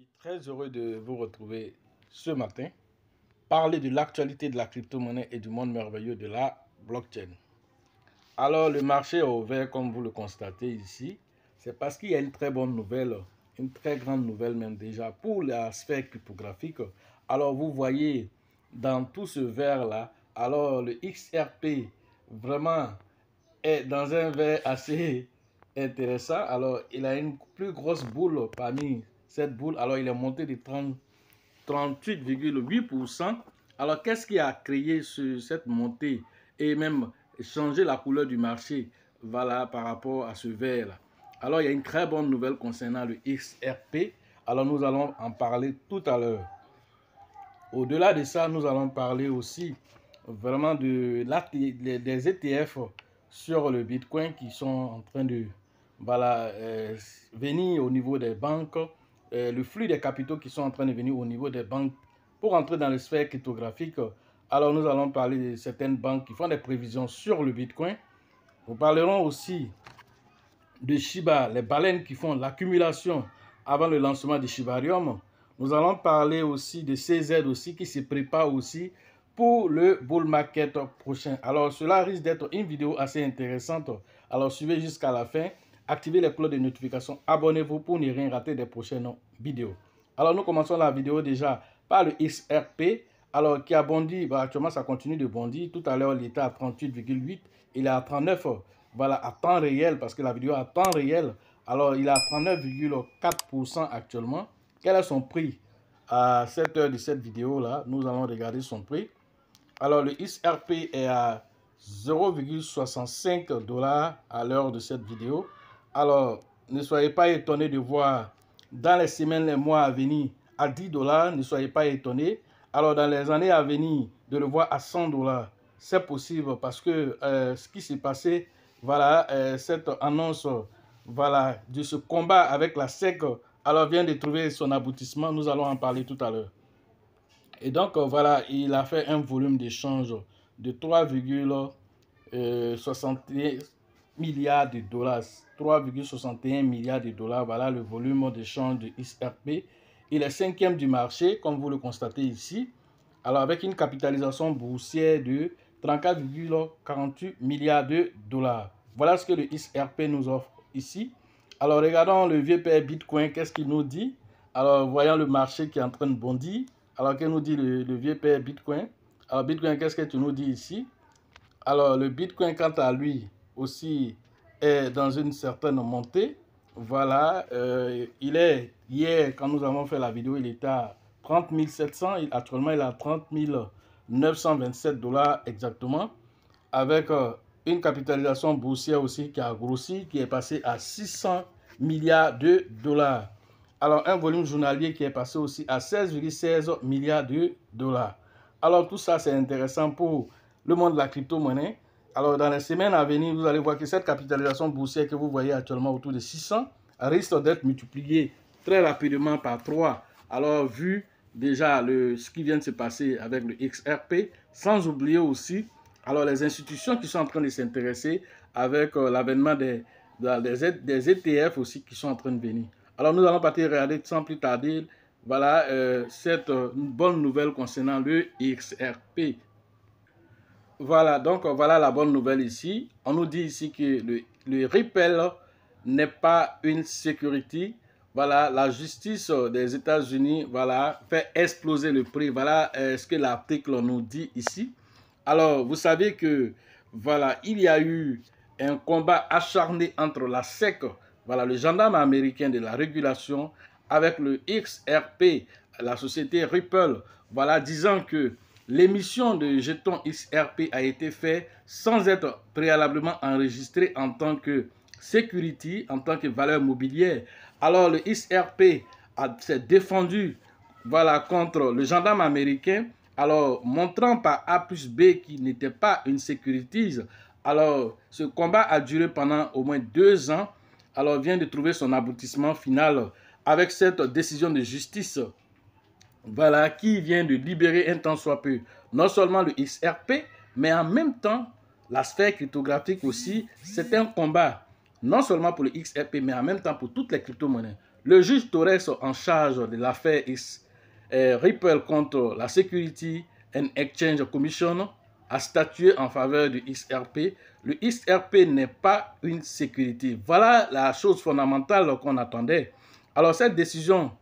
suis très heureux de vous retrouver ce matin, parler de l'actualité de la crypto-monnaie et du monde merveilleux de la blockchain. Alors, le marché est ouvert, comme vous le constatez ici. C'est parce qu'il y a une très bonne nouvelle, une très grande nouvelle même déjà pour la sphère cryptographique. Alors, vous voyez dans tout ce vert-là, alors le XRP vraiment est dans un vert assez intéressant. Alors, il a une plus grosse boule parmi cette boule. Alors, il est monté de 38,8%. Alors, qu'est-ce qui a créé cette montée et même changé la couleur du marché, voilà, par rapport à ce vert-là? Alors, il y a une très bonne nouvelle concernant le XRP. Alors, nous allons en parler tout à l'heure. Au-delà de ça, nous allons parler aussi vraiment des ETF sur le Bitcoin qui sont en train de voilà, venir au niveau des banques, le flux des capitaux qui sont en train de venir au niveau des banques pour entrer dans les sphères cryptographiques. Alors, nous allons parler de certaines banques qui font des prévisions sur le Bitcoin. Nous parlerons aussi de Shiba, les baleines qui font l'accumulation avant le lancement de Shibarium. Nous allons parler aussi de CZ aussi qui se prépare aussi pour le bull market prochain. Alors cela risque d'être une vidéo assez intéressante. Alors suivez jusqu'à la fin, activez les cloches de notification, abonnez-vous pour ne rien rater des prochaines vidéos. Alors nous commençons la vidéo déjà par le XRP. Alors qui a bondi, actuellement ça continue de bondir. Tout à l'heure il était à 38,8, il est à 39. Voilà, à temps réel, parce que la vidéo à temps réel, alors il est à 39,4% actuellement. Quel est son prix à cette heure de cette vidéo-là? Nous allons regarder son prix. Alors le XRP est à 0,65 $ à l'heure de cette vidéo. Alors ne soyez pas étonnés de voir dans les semaines, les mois à venir à 10 $. Ne soyez pas étonnés. Alors dans les années à venir de le voir à 100 $. C'est possible parce que ce qui s'est passé, voilà, cette annonce voilà, de ce combat avec la SEC, alors vient de trouver son aboutissement. Nous allons en parler tout à l'heure. Et donc, voilà, il a fait un volume d'échange de 3,61 milliards de dollars. 3,61 milliards de dollars, voilà le volume d'échange de XRP. Il est cinquième du marché, comme vous le constatez ici. Alors, avec une capitalisation boursière de 34,48 milliards de dollars. Voilà ce que le XRP nous offre ici. Alors, regardons le vieux père Bitcoin, qu'est-ce qu'il nous dit? Alors, voyons le marché qui est en train de bondir. Alors, qu'est-ce que nous dit le vieux père Bitcoin? Alors, Bitcoin, qu'est-ce que tu nous dis ici? Alors, le Bitcoin, quant à lui, aussi est dans une certaine montée. Voilà, il est, hier, quand nous avons fait la vidéo, il était à 30 700. Actuellement, il est à 30 927 $ exactement. Avec une capitalisation boursière aussi qui a grossi, qui est passé à 600 milliards de dollars. Alors, un volume journalier qui est passé aussi à 16,16 milliards de dollars. Alors, tout ça, c'est intéressant pour le monde de la crypto-monnaie. Alors, dans les semaines à venir, vous allez voir que cette capitalisation boursière que vous voyez actuellement autour de 600 risque d'être multipliée très rapidement par 3. Alors, vu déjà ce qui vient de se passer avec le XRP, sans oublier aussi alors les institutions qui sont en train de s'intéresser avec l'avènement des ETF aussi qui sont en train de venir. Alors, nous allons partir regarder sans plus tarder, voilà, cette bonne nouvelle concernant le XRP. Voilà, donc voilà la bonne nouvelle ici. On nous dit ici que le Ripple n'est pas une sécurité. Voilà, la justice des États-Unis, voilà, fait exploser le prix. Voilà ce que l'article nous dit ici. Alors, vous savez que, voilà, il y a eu un combat acharné entre la SEC, voilà, le gendarme américain de la régulation, avec le XRP, la société Ripple, voilà, disant que l'émission de jetons XRP a été faite sans être préalablement enregistrée en tant que security, en tant que valeur mobilière. Alors, le XRP s'est défendu, voilà, contre le gendarme américain, alors montrant par A plus B qu'il n'était pas une securities. Alors, ce combat a duré pendant au moins 2 ans. Alors, vient de trouver son aboutissement final avec cette décision de justice, voilà, qui vient de libérer un tant soit peu non seulement le XRP, mais en même temps, la sphère cryptographique aussi. C'est un combat non seulement pour le XRP, mais en même temps pour toutes les crypto-monnaies. le juge Torres en charge de l'affaire Ripple contre la Security and Exchange Commission a statué en faveur du XRP. Le XRP n'est pas une sécurité. Voilà la chose fondamentale qu'on attendait. Alors cette décision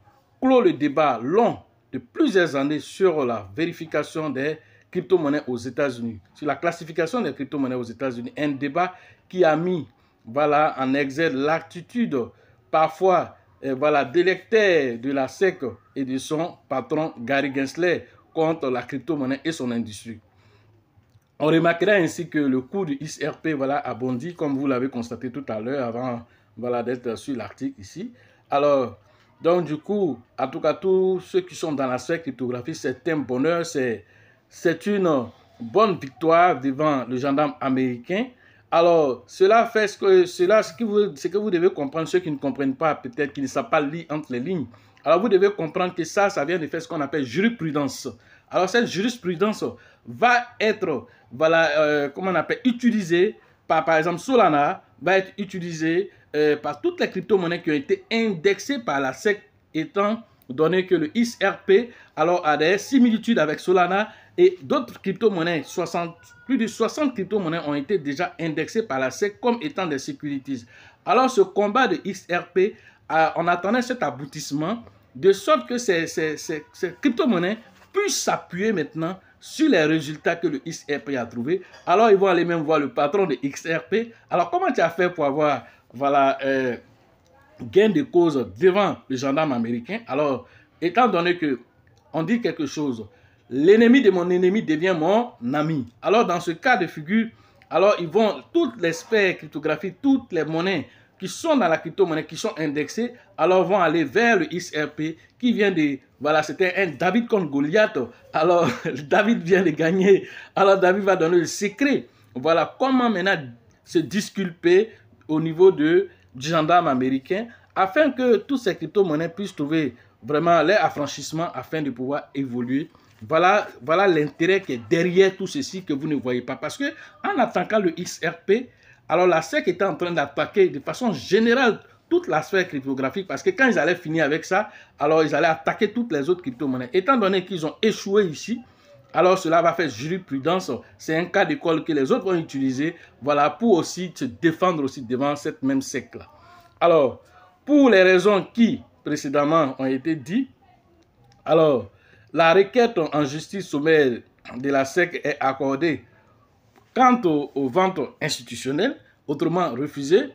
clôt le débat long de plusieurs années sur la vérification des crypto-monnaies aux États-Unis, sur la classification des crypto-monnaies aux États-Unis. Un débat qui a mis en exergue l'attitude parfois délectaire de la SEC et de son patron Gary Gensler contre la crypto-monnaie et son industrie. On remarquera ainsi que le cours du XRP a bondi, comme vous l'avez constaté tout à l'heure avant d'être sur l'article ici. Alors, donc du coup, en tout cas, tous ceux qui sont dans la sphère cryptographique, c'est un bonheur, c'est une bonne victoire devant le gendarme américain. Alors, cela fait ce que vous devez comprendre, ceux qui ne comprennent pas, peut-être qui ne savent pas lire entre les lignes. Alors, vous devez comprendre que ça vient de faire ce qu'on appelle jurisprudence. Alors, cette jurisprudence va être, utilisée par exemple, Solana va être utilisée par toutes les crypto-monnaies qui ont été indexées par la SEC, étant donné que le XRP a des similitudes avec Solana et d'autres crypto-monnaies. Plus de 60 crypto-monnaies ont été déjà indexées par la SEC comme étant des securities. Alors, ce combat de XRP, on attendait cet aboutissement de sorte que ces crypto-monnaies puissent s'appuyer maintenant sur les résultats que le XRP a trouvé. Alors, ils vont aller même voir le patron de XRP. Alors, comment tu as fait pour avoir gain de cause devant le gendarme américain? Alors, étant donné que on dit quelque chose, l'ennemi de mon ennemi devient mon ami. Alors, dans ce cas de figure, alors ils vont, toutes les sphères cryptographiques, toutes les monnaies qui sont dans la crypto-monnaie, qui sont indexées, alors vont aller vers le XRP qui vient de, c'était un David contre Goliath. Alors, David vient de gagner. Alors, David va donner le secret. Voilà comment maintenant se disculper au niveau du gendarme américain afin que toutes ces crypto-monnaies puissent trouver vraiment leur affranchissement afin de pouvoir évoluer. Voilà l'intérêt qui est derrière tout ceci que vous ne voyez pas. Parce que en attaquant le XRP, alors la SEC était en train d'attaquer de façon générale toute la sphère cryptographique, parce que quand ils allaient finir avec ça, alors ils allaient attaquer toutes les autres crypto-monnaies. Étant donné qu'ils ont échoué ici, alors cela va faire jurisprudence. C'est un cas d'école que les autres vont utiliser, pour aussi se défendre aussi devant cette même SEC-là. Alors, pour les raisons qui précédemment ont été dites, alors la requête en justice sommaire de la SEC est accordée quant aux ventes institutionnelles, autrement refusée.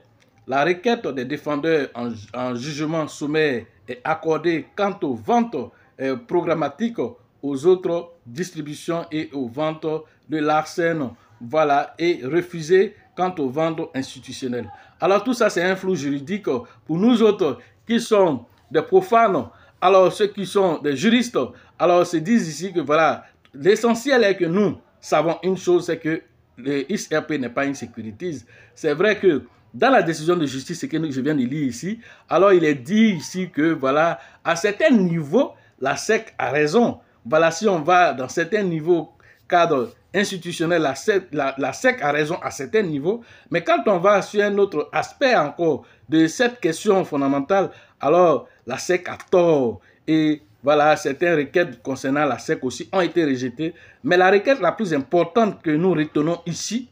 La requête des défendeurs en jugement sommaire est accordée quant aux ventes programmatiques, aux autres distributions et aux ventes de l'ARSEN, et refusée quant aux ventes institutionnelles. Alors tout ça, c'est un flou juridique pour nous autres qui sont des profanes. Alors ceux qui sont des juristes, alors se disent ici que l'essentiel est que nous savons une chose, c'est que le XRP n'est pas une sécurité. C'est vrai que dans la décision de justice, ce que je viens de lire ici, alors il est dit ici que à certains niveaux, la SEC a raison. Si on va dans certains niveaux cadre institutionnel, la SEC a raison à certains niveaux. Mais quand on va sur un autre aspect encore de cette question fondamentale, alors la SEC a tort. Et certaines requêtes concernant la SEC aussi ont été rejetées. Mais la requête la plus importante que nous retenons ici,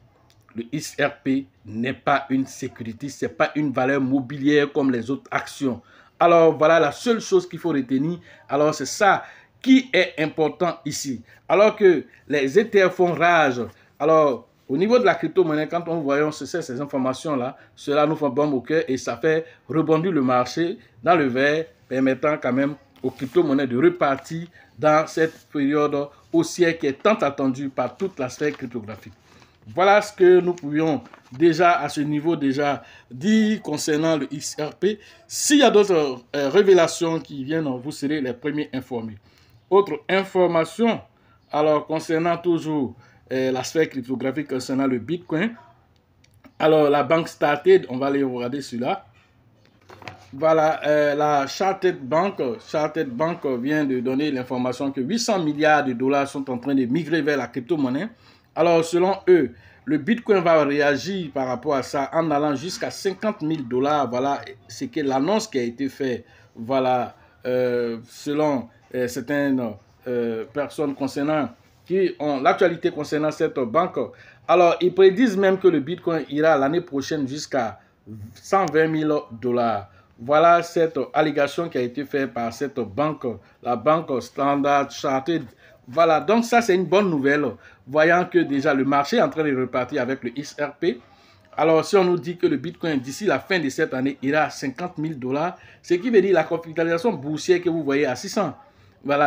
le XRP n'est pas une sécurité, ce n'est pas une valeur mobilière comme les autres actions. Alors la seule chose qu'il faut retenir, alors c'est ça qui est important ici. Alors que les ETF font rage. Alors au niveau de la crypto-monnaie, quand on voit ces informations-là, cela nous fait bombe au cœur et ça fait rebondir le marché dans le vert, permettant quand même aux crypto-monnaies de repartir dans cette période haussière qui est tant attendue par toute la sphère cryptographique. Voilà ce que nous pouvions déjà à ce niveau dire concernant le XRP. S'il y a d'autres révélations qui viennent, vous serez les premiers informés. Autre information, alors concernant toujours la sphère cryptographique concernant le Bitcoin. Alors la banque Started, on va aller regarder cela. La Chartered Bank vient de donner l'information que 800 milliards de dollars sont en train de migrer vers la crypto-monnaie. Alors selon eux, le Bitcoin va réagir par rapport à ça en allant jusqu'à 50 000 $. Voilà, c'est que l'annonce qui a été faite, voilà, selon certaines personnes concernant qui ont l'actualité concernant cette banque. Alors, ils prédisent même que le Bitcoin ira l'année prochaine jusqu'à 120 000 $. Voilà cette allégation qui a été faite par cette banque, la banque Standard Chartered. Voilà, donc ça c'est une bonne nouvelle, voyant que déjà le marché est en train de repartir avec le XRP. Alors, si on nous dit que le Bitcoin, d'ici la fin de cette année, ira à 50 000 $, ce qui veut dire la capitalisation boursière que vous voyez à 600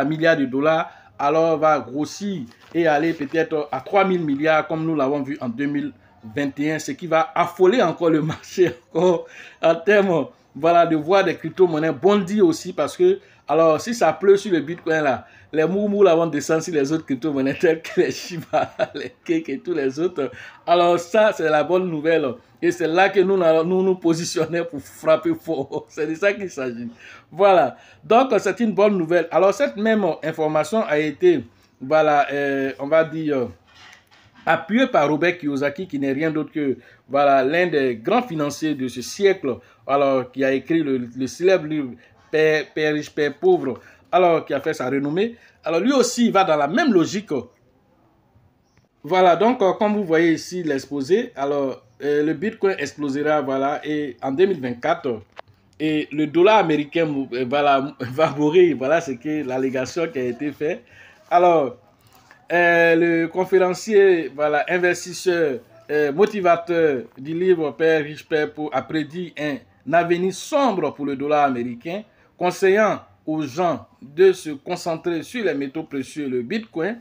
milliards de dollars, alors va grossir et aller peut-être à 3 000 milliards comme nous l'avons vu en 2021, ce qui va affoler encore le marché encore en termes, voilà, de voir des crypto-monnaies bondir aussi parce que, alors, si ça pleut sur le Bitcoin là, les moumous là vont descendre sur les autres crypto-monnaies telles que les Shiba, les Cake et tous les autres. Alors ça, c'est la bonne nouvelle. Et c'est là que nous positionnons pour frapper fort. C'est de ça qu'il s'agit. Voilà. Donc, c'est une bonne nouvelle. Alors, cette même information a été, voilà, on va dire, appuyée par Robert Kiyosaki, qui n'est rien d'autre que, voilà, l'un des grands financiers de ce siècle, alors, qui a écrit le célèbre livre Père riche, Père pauvre, alors qui a fait sa renommée. Alors lui aussi, il va dans la même logique. Voilà, donc comme vous voyez ici l'exposé, alors le Bitcoin explosera, voilà, et en 2024, et le dollar américain voilà, va mourir. Voilà ce que l'allégation qui a été faite. Alors, le conférencier, voilà, investisseur, motivateur du livre Père riche, Père pauvre a prédit un avenir sombre pour le dollar américain, conseillant aux gens de se concentrer sur les métaux précieux, le Bitcoin.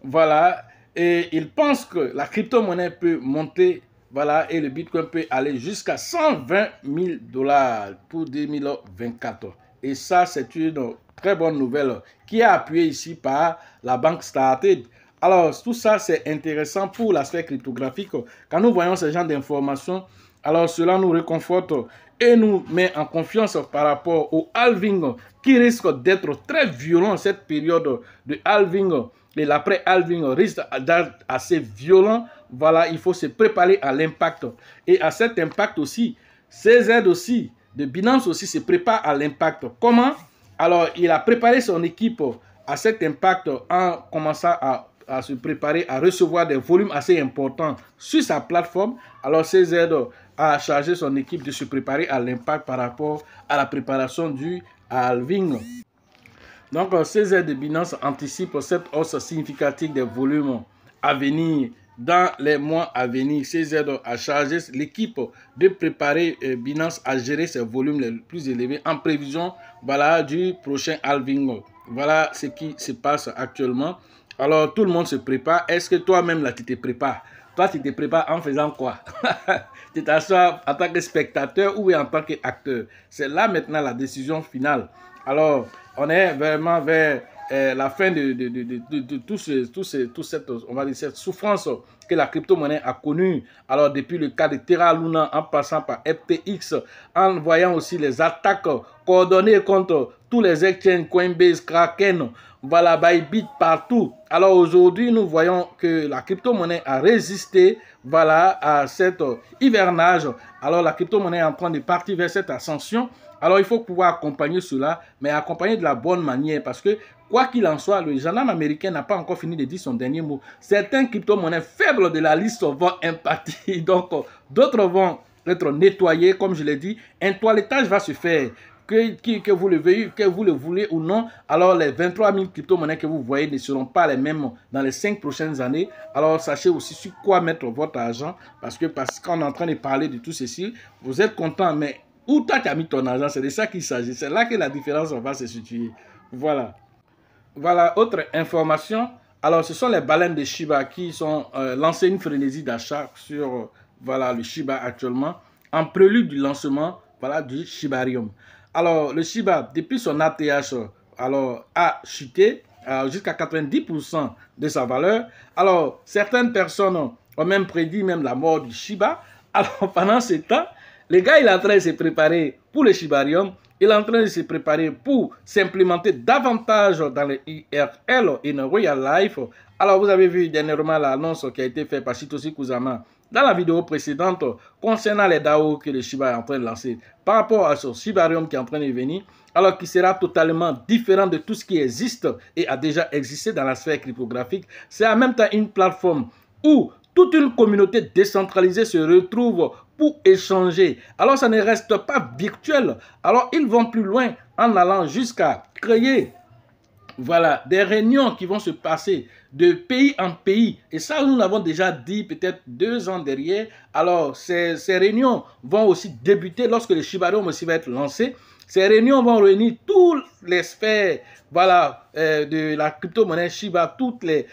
Voilà, et il pense que la crypto-monnaie peut monter, voilà, et le Bitcoin peut aller jusqu'à 120 000 $ pour 2024. Et ça, c'est une très bonne nouvelle qui est appuyée ici par la banque Started. Alors, tout ça, c'est intéressant pour l'aspect cryptographique. Quand nous voyons ce genre d'informations, alors cela nous réconforte et nous met en confiance par rapport au halving qui risque d'être très violent. Cette période de halving et l'après-halving risque d'être assez violent. Voilà, il faut se préparer à l'impact. Et à cet impact aussi, CZ aussi, de Binance aussi se prépare à l'impact. Comment? Alors, il a préparé son équipe à cet impact en commençant à se préparer à recevoir des volumes assez importants sur sa plateforme. Alors, CZ a chargé son équipe de se préparer à l'impact par rapport à la préparation du halving. Donc, CZ de Binance anticipe cette hausse significative des volumes à venir dans les mois à venir. CZ a chargé l'équipe de préparer Binance à gérer ces volumes les plus élevés en prévision, voilà, du prochain halving. Voilà ce qui se passe actuellement. Alors, tout le monde se prépare. Est-ce que toi-même, là, tu te prépares? Toi, tu te prépares en faisant quoi? Tu t'assois en tant que spectateur ou en tant qu'acteur? C'est là maintenant la décision finale. Alors, on est vraiment vers la fin de toute cette, on va dire, cette souffrance que la crypto-monnaie a connue. Alors, depuis le cas de Terra Luna, en passant par FTX, en voyant aussi les attaques coordonnées contre tous les exchanges, Coinbase, Kraken, voilà, Bybit, partout. Alors, aujourd'hui, nous voyons que la crypto-monnaie a résisté, voilà, à cet hivernage. Alors, la crypto-monnaie est en train de partir vers cette ascension. Alors, il faut pouvoir accompagner cela, mais accompagner de la bonne manière parce que, quoi qu'il en soit, le gendarme américain n'a pas encore fini de dire son dernier mot. Certains crypto-monnaies faibles de la liste vont impacter, donc d'autres vont être nettoyés, comme je l'ai dit. Un toilettage va se faire. Que vous le veuillez, que vous le voulez ou non, alors les 23 000 crypto-monnaies que vous voyez ne seront pas les mêmes dans les 5 prochaines années. Alors sachez aussi sur quoi mettre votre argent, parce qu'on est en train de parler de tout ceci, vous êtes content, mais où toi tu as mis ton argent, c'est de ça qu'il s'agit. C'est là que la différence va se situer. Voilà. Voilà, autre information. Alors, ce sont les baleines de Shiba qui sont lancées une frénésie d'achat sur voilà, le Shiba actuellement, en prélude du lancement, voilà, du Shibarium. Alors, le Shiba, depuis son ATH, alors, a chuté jusqu'à 90% de sa valeur. Alors, certaines personnes ont même prédit même la mort du Shiba. Alors, pendant ce temps, les gars, il est en train de se préparer pour le Shibarium. il est en train de se préparer pour s'implémenter davantage dans le IRL, in Real Life. Alors, vous avez vu dernièrement l'annonce qui a été faite par Satoshi Kusama dans la vidéo précédente concernant les DAO que le Shiba est en train de lancer par rapport à ce Shibarium qui est en train de venir, alors qui sera totalement différent de tout ce qui existe et a déjà existé dans la sphère cryptographique. C'est en même temps une plateforme où toute une communauté décentralisée se retrouve pour échanger. Alors, ça ne reste pas virtuel. Alors, ils vont plus loin en allant jusqu'à créer voilà, des réunions qui vont se passer de pays en pays. Et ça, nous l'avons déjà dit peut-être 2 ans derrière. Alors, ces réunions vont aussi débuter lorsque le Shibarium aussi va être lancé. Ces réunions vont réunir toutes les sphères voilà, de la crypto-monnaie Shiba, toutes les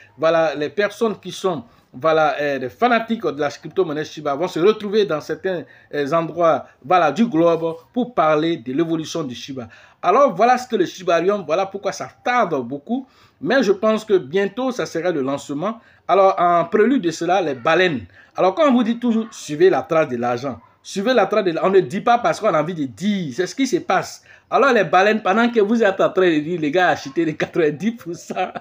personnes qui sont les fanatiques de la crypto-monnaie Shiba vont se retrouver dans certains endroits du globe pour parler de l'évolution du Shiba. Alors voilà ce que le Shibarium, voilà pourquoi ça tarde beaucoup, mais je pense que bientôt ça sera le lancement. Alors en prélude de cela, les baleines. Alors quand on vous dit toujours suivez la trace de l'argent, suivez la trace de l'argent, on ne dit pas parce qu'on a envie de dire, c'est ce qui se passe. Alors les baleines, pendant que vous êtes en train de dire les gars achetez les 90%,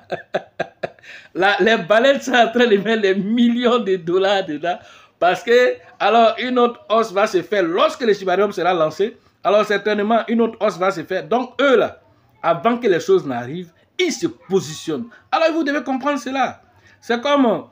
les baleines sont en train de mettre les millions de dollars dedans parce que alors une autre hausse va se faire lorsque le Shibarium sera lancé. Alors certainement une autre hausse va se faire. Donc eux là, avant que les choses n'arrivent, ils se positionnent. Alors vous devez comprendre cela. C'est comme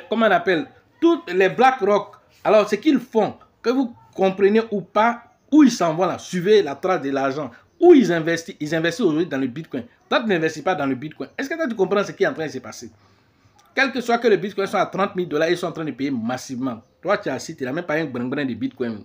comment on appelle toutes les BlackRock. Alors ce qu'ils font, que vous compreniez ou pas, où ils s'en vont là, suivez la trace de l'argent. Où ils investissent aujourd'hui dans le Bitcoin. Toi, tu n'investis pas dans le Bitcoin. Est-ce que toi, tu comprends ce qui est en train de se passer? Quel que soit que le Bitcoin soit à 30 000 $, ils sont en train de payer massivement. Toi, tu as assis, tu n'as même pas un brin de Bitcoin.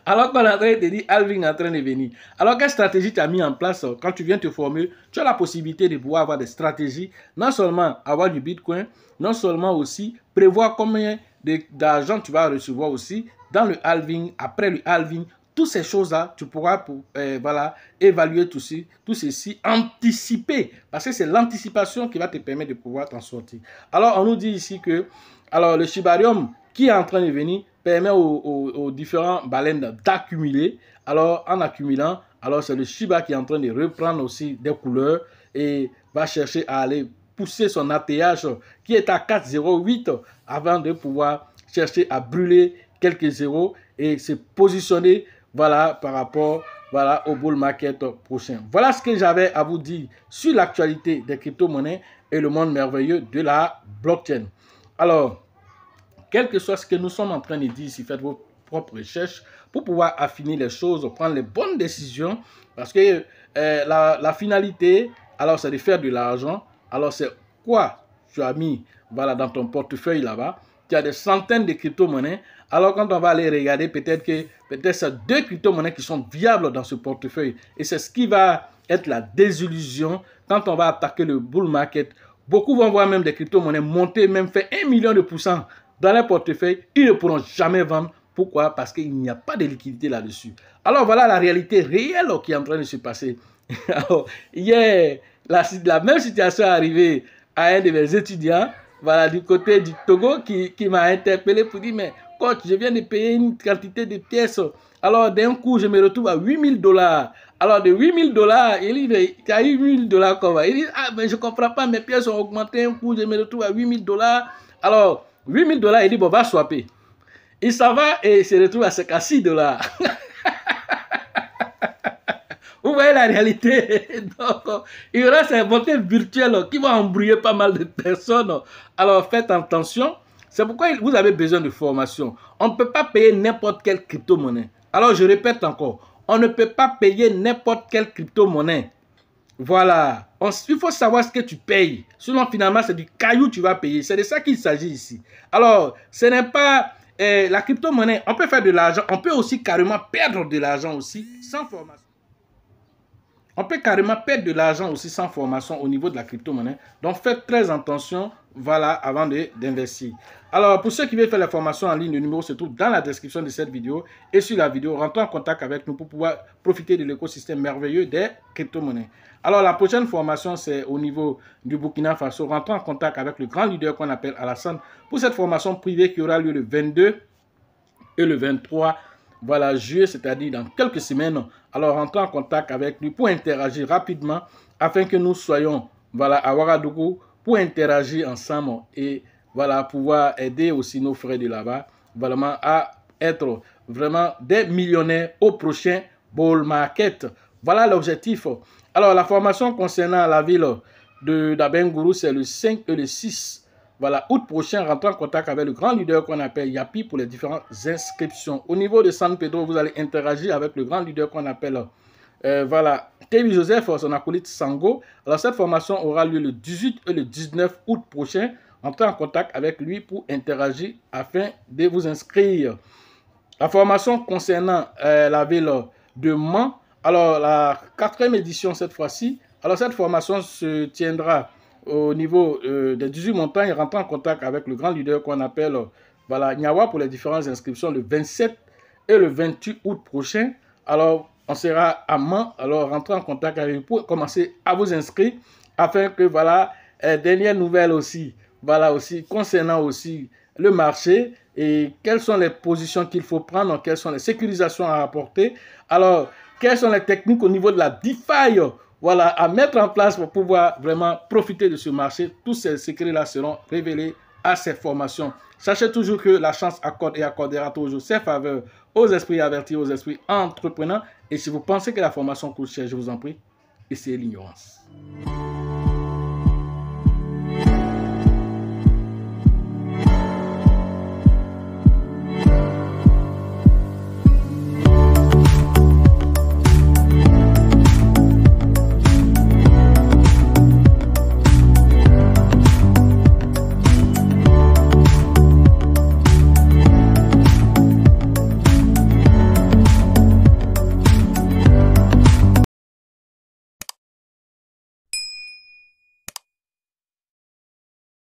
Alors qu'on est en train de te dire, halving est en train de venir. Alors, quelle stratégie tu as mis en place quand tu viens te former? Tu as la possibilité de pouvoir avoir des stratégies, non seulement avoir du Bitcoin, non seulement aussi prévoir combien d'argent tu vas recevoir aussi dans le halving, après le halving. Toutes ces choses-là, tu pourras évaluer tout ceci, anticiper, parce que c'est l'anticipation qui va te permettre de pouvoir t'en sortir. Alors, on nous dit ici que le Shibarium qui est en train de venir permet aux différents baleines d'accumuler. Alors, en accumulant, alors c'est le Shiba qui est en train de reprendre aussi des couleurs et va chercher à aller pousser son ATH qui est à 4,08 avant de pouvoir chercher à brûler quelques zéros et se positionner par rapport au bull market prochain. Voilà ce que j'avais à vous dire sur l'actualité des crypto-monnaies et le monde merveilleux de la blockchain. Alors, quel que soit ce que nous sommes en train de dire ici, faites vos propres recherches pour pouvoir affiner les choses, prendre les bonnes décisions, parce que la finalité, alors c'est de faire de l'argent. Alors c'est quoi tu as mis dans ton portefeuille là-bas? Tu as des centaines de crypto-monnaies. Alors quand on va aller regarder, peut-être c'est 2 crypto-monnaies qui sont viables dans ce portefeuille. Et c'est ce qui va être la désillusion quand on va attaquer le bull market. Beaucoup vont voir même des crypto-monnaies monter, même faire 1 million de % dans leur portefeuille. Ils ne pourront jamais vendre. Pourquoi? Parce qu'il n'y a pas de liquidité là-dessus. Alors voilà la réalité réelle qui est en train de se passer. Alors, hier, la même situation est arrivée à un de mes étudiants, du côté du Togo, qui m'a interpellé pour dire, mais coach, je viens de payer une quantité de pièces. Alors d'un coup, je me retrouve à 8 000 $. Alors de 8 000 $, il dit, mais tu as eu 8 000 $, comment? Il dit, ah, mais je ne comprends pas, mes pièces ont augmenté. Un coup, je me retrouve à 8 000 $. Alors, 8 000 $, il dit, bon, va swapper. Il s'en va et il se retrouve à 56 $. Vous voyez la réalité. Donc, il y aura ces montées virtuelles qui vont embrouiller pas mal de personnes. Alors, faites attention. C'est pourquoi vous avez besoin de formation. On ne peut pas payer n'importe quelle crypto-monnaie. Alors, je répète encore. On ne peut pas payer n'importe quelle crypto-monnaie. Voilà. Il faut savoir ce que tu payes. Sinon, finalement, c'est du caillou que tu vas payer. C'est de ça qu'il s'agit ici. Alors, ce n'est pas la crypto-monnaie. On peut faire de l'argent. On peut aussi carrément perdre de l'argent aussi sans formation. On peut carrément perdre de l'argent aussi sans formation au niveau de la crypto-monnaie. Donc, faites très attention, avant d'investir. Alors, pour ceux qui veulent faire la formation en ligne, le numéro se trouve dans la description de cette vidéo. Et sur la vidéo, rentrez en contact avec nous pour pouvoir profiter de l'écosystème merveilleux des crypto-monnaies. Alors, la prochaine formation, c'est au niveau du Burkina Faso. Rentrez en contact avec le grand leader qu'on appelle Alassane pour cette formation privée qui aura lieu le 22 et le 23 voilà, juillet, c'est-à-dire dans quelques semaines. Alors, rentrez en contact avec lui pour interagir rapidement afin que nous soyons, voilà, à Ouagadougou pour interagir ensemble et, voilà, pouvoir aider aussi nos frères de là-bas, vraiment, à être vraiment des millionnaires au prochain Bull Market. Voilà l'objectif. Alors, la formation concernant la ville de d'Abengourou, c'est le 5 et le 6. Voilà, août prochain, rentrez en contact avec le grand leader qu'on appelle Yapi pour les différentes inscriptions. Au niveau de San Pedro, vous allez interagir avec le grand leader qu'on appelle voilà, Kevin Joseph, son acolyte Sango. Alors, cette formation aura lieu le 18 et le 19 août prochain. Entrez en contact avec lui pour interagir afin de vous inscrire. La formation concernant la ville de Mans, alors la 4e édition cette fois-ci, alors cette formation se tiendra au niveau des 18 montagnes, rentrant en contact avec le grand leader qu'on appelle voilà, Nyawa pour les différentes inscriptions le 27 et le 28 août prochain. Alors on sera à Mans, alors rentrez en contact avec vous pour commencer à vous inscrire afin que voilà, dernière nouvelle aussi, voilà aussi concernant aussi le marché et quelles sont les positions qu'il faut prendre, quelles sont les sécurisations à apporter. Alors, quelles sont les techniques au niveau de la DeFi, voilà, à mettre en place pour pouvoir vraiment profiter de ce marché. Tous ces secrets-là seront révélés à ces formations. Sachez toujours que la chance accorde et accordera toujours ses faveurs aux esprits avertis, aux esprits entrepreneurs. Et si vous pensez que la formation coûte cher, je vous en prie, essayez l'ignorance.